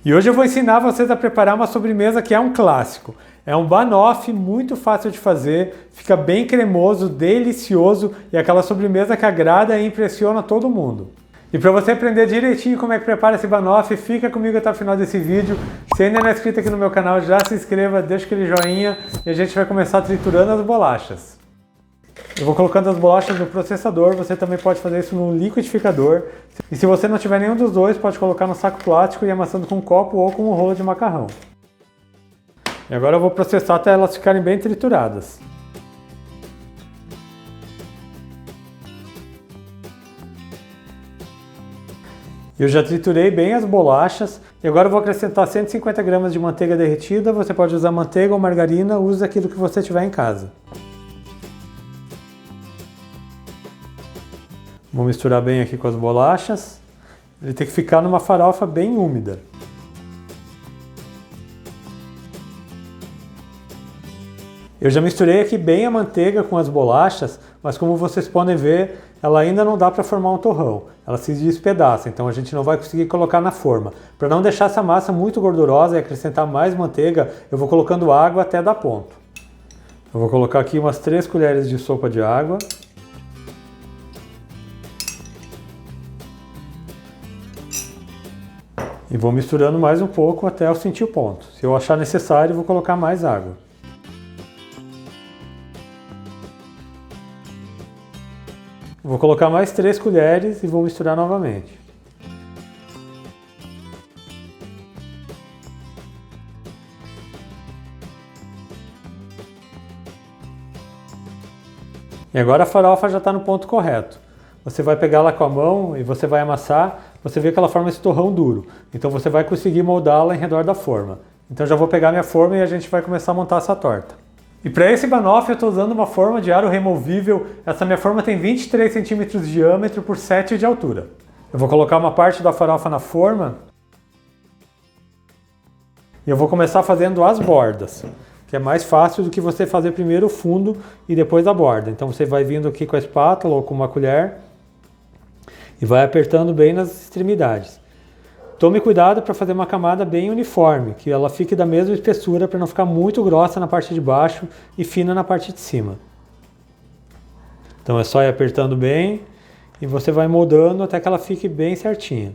E hoje eu vou ensinar vocês a preparar uma sobremesa que é um clássico. É um banoffee muito fácil de fazer, fica bem cremoso, delicioso e aquela sobremesa que agrada e impressiona todo mundo. E para você aprender direitinho como é que prepara esse banoffee, fica comigo até o final desse vídeo. Se ainda não é inscrito aqui no meu canal, já se inscreva, deixa aquele joinha e a gente vai começar triturando as bolachas. Eu vou colocando as bolachas no processador, você também pode fazer isso no liquidificador. E se você não tiver nenhum dos dois, pode colocar no saco plástico e ir amassando com um copo ou com um rolo de macarrão. E agora eu vou processar até elas ficarem bem trituradas. Eu já triturei bem as bolachas e agora eu vou acrescentar 150 gramas de manteiga derretida. Você pode usar manteiga ou margarina, use aquilo que você tiver em casa. Vou misturar bem aqui com as bolachas. Ele tem que ficar numa farofa bem úmida. Eu já misturei aqui bem a manteiga com as bolachas, mas como vocês podem ver, ela ainda não dá para formar um torrão. Ela se despedaça, então a gente não vai conseguir colocar na forma. Para não deixar essa massa muito gordurosa e acrescentar mais manteiga, eu vou colocando água até dar ponto. Eu vou colocar aqui umas 3 colheres de sopa de água. E vou misturando mais um pouco até eu sentir o ponto. Se eu achar necessário, eu vou colocar mais água. Vou colocar mais 3 colheres e vou misturar novamente. E agora a farofa já está no ponto correto. Você vai pegar ela com a mão e você vai amassar, você vê que ela forma esse torrão duro. Então você vai conseguir moldá-la em redor da forma. Então já vou pegar minha forma e a gente vai começar a montar essa torta. E para esse banoffee eu estou usando uma forma de aro removível. Essa minha forma tem 23 centímetros de diâmetro por 7 de altura. Eu vou colocar uma parte da farofa na forma. E eu vou começar fazendo as bordas, que é mais fácil do que você fazer primeiro o fundo e depois a borda. Então você vai vindo aqui com a espátula ou com uma colher e vai apertando bem nas extremidades. Tome cuidado para fazer uma camada bem uniforme, que ela fique da mesma espessura para não ficar muito grossa na parte de baixo e fina na parte de cima. Então é só ir apertando bem e você vai moldando até que ela fique bem certinha.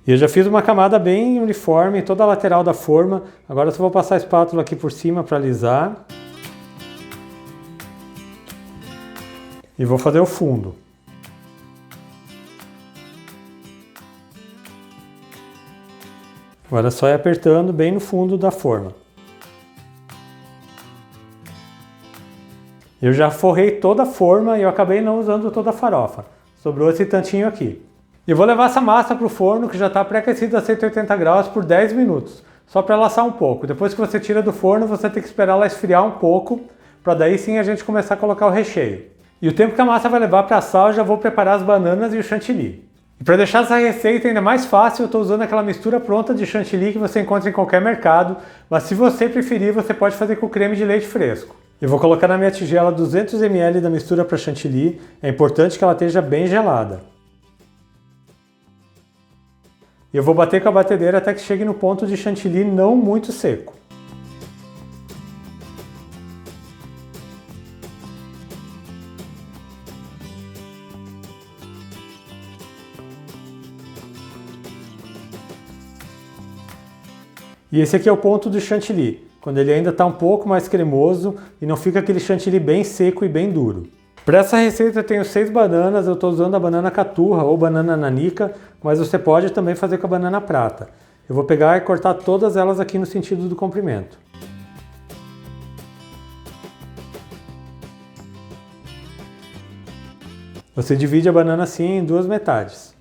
E eu já fiz uma camada bem uniforme em toda a lateral da forma. Agora eu só vou passar a espátula aqui por cima para alisar. E vou fazer o fundo. Agora é só ir apertando bem no fundo da forma. Eu já forrei toda a forma e eu acabei não usando toda a farofa. Sobrou esse tantinho aqui. E eu vou levar essa massa para o forno que já está pré-aquecido a 180 graus por 10 minutos. Só para ela assar um pouco. Depois que você tira do forno, você tem que esperar ela esfriar um pouco, para daí sim a gente começar a colocar o recheio. E o tempo que a massa vai levar para assar, eu já vou preparar as bananas e o chantilly. E para deixar essa receita ainda mais fácil, eu estou usando aquela mistura pronta de chantilly que você encontra em qualquer mercado, mas se você preferir, você pode fazer com creme de leite fresco. Eu vou colocar na minha tigela 200 ml da mistura para chantilly, é importante que ela esteja bem gelada. E eu vou bater com a batedeira até que chegue no ponto de chantilly não muito seco. E esse aqui é o ponto do chantilly, quando ele ainda está um pouco mais cremoso e não fica aquele chantilly bem seco e bem duro. Para essa receita eu tenho 6 bananas, eu estou usando a banana caturra ou banana nanica, mas você pode também fazer com a banana prata. Eu vou pegar e cortar todas elas aqui no sentido do comprimento. Você divide a banana assim em 2 metades.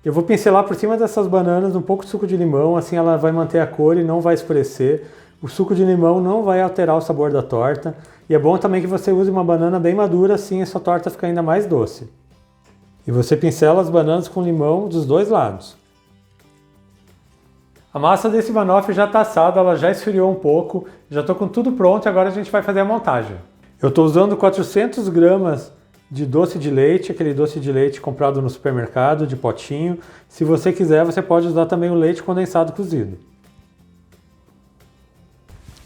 Eu vou pincelar por cima dessas bananas um pouco de suco de limão, assim ela vai manter a cor e não vai escurecer. O suco de limão não vai alterar o sabor da torta. E é bom também que você use uma banana bem madura, assim a sua torta fica ainda mais doce. E você pincela as bananas com limão dos 2 lados. A massa desse banoffee já está assada, ela já esfriou um pouco. Já estou com tudo pronto e agora a gente vai fazer a montagem. Eu estou usando 400 gramas de doce de leite, aquele doce de leite comprado no supermercado, de potinho. Se você quiser, você pode usar também o leite condensado cozido.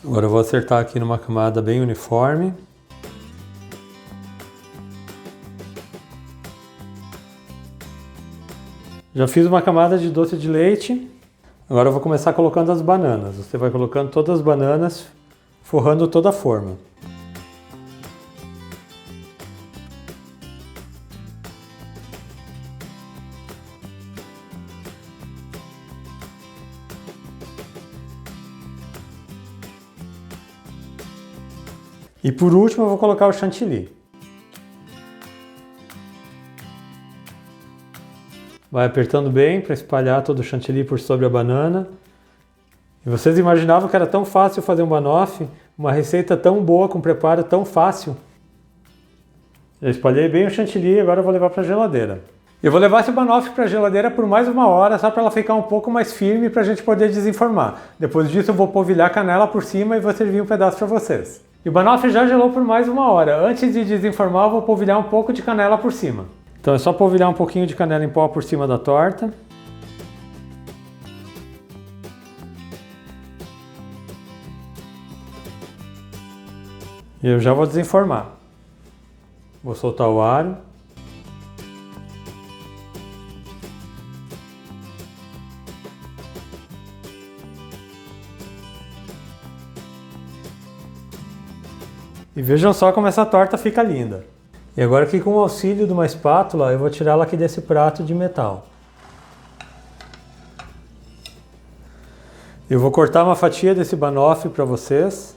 Agora eu vou acertar aqui numa camada bem uniforme. Já fiz uma camada de doce de leite. Agora eu vou começar colocando as bananas. Você vai colocando todas as bananas, forrando toda a forma. E por último eu vou colocar o chantilly. Vai apertando bem para espalhar todo o chantilly por sobre a banana. E vocês imaginavam que era tão fácil fazer um banoffee? Uma receita tão boa, com preparo tão fácil? Já espalhei bem o chantilly, agora eu vou levar para a geladeira. Eu vou levar esse banoffee para a geladeira por mais 1 hora, só para ela ficar um pouco mais firme para a gente poder desenformar. Depois disso eu vou polvilhar canela por cima e vou servir um pedaço para vocês. E o banoffee já gelou por mais 1 hora. Antes de desenformar eu vou polvilhar um pouco de canela por cima. Então é só polvilhar um pouquinho de canela em pó por cima da torta. E eu já vou desenformar. Vou soltar o alho. E vejam só como essa torta fica linda. E agora aqui com o auxílio de uma espátula eu vou tirá-la aqui desse prato de metal. Eu vou cortar uma fatia desse banoffee para vocês.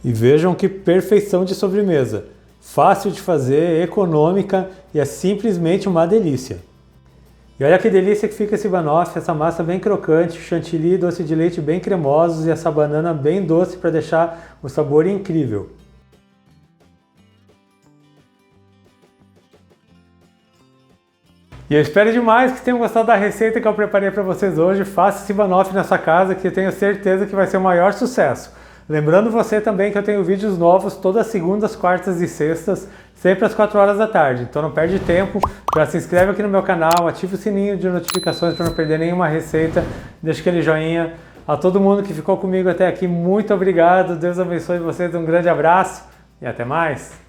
E vejam que perfeição de sobremesa. Fácil de fazer, econômica e é simplesmente uma delícia. E olha que delícia que fica esse banoffee, essa massa bem crocante, chantilly e doce de leite bem cremosos e essa banana bem doce para deixar o sabor incrível. E eu espero demais que tenham gostado da receita que eu preparei para vocês hoje. Faça esse banoffee na sua casa que eu tenho certeza que vai ser o maior sucesso. Lembrando você também que eu tenho vídeos novos todas as segundas, quartas e sextas, sempre às 4 horas da tarde. Então não perde tempo, já se inscreve aqui no meu canal, ativa o sininho de notificações para não perder nenhuma receita, deixa aquele joinha. A todo mundo que ficou comigo até aqui, muito obrigado, Deus abençoe vocês, um grande abraço e até mais!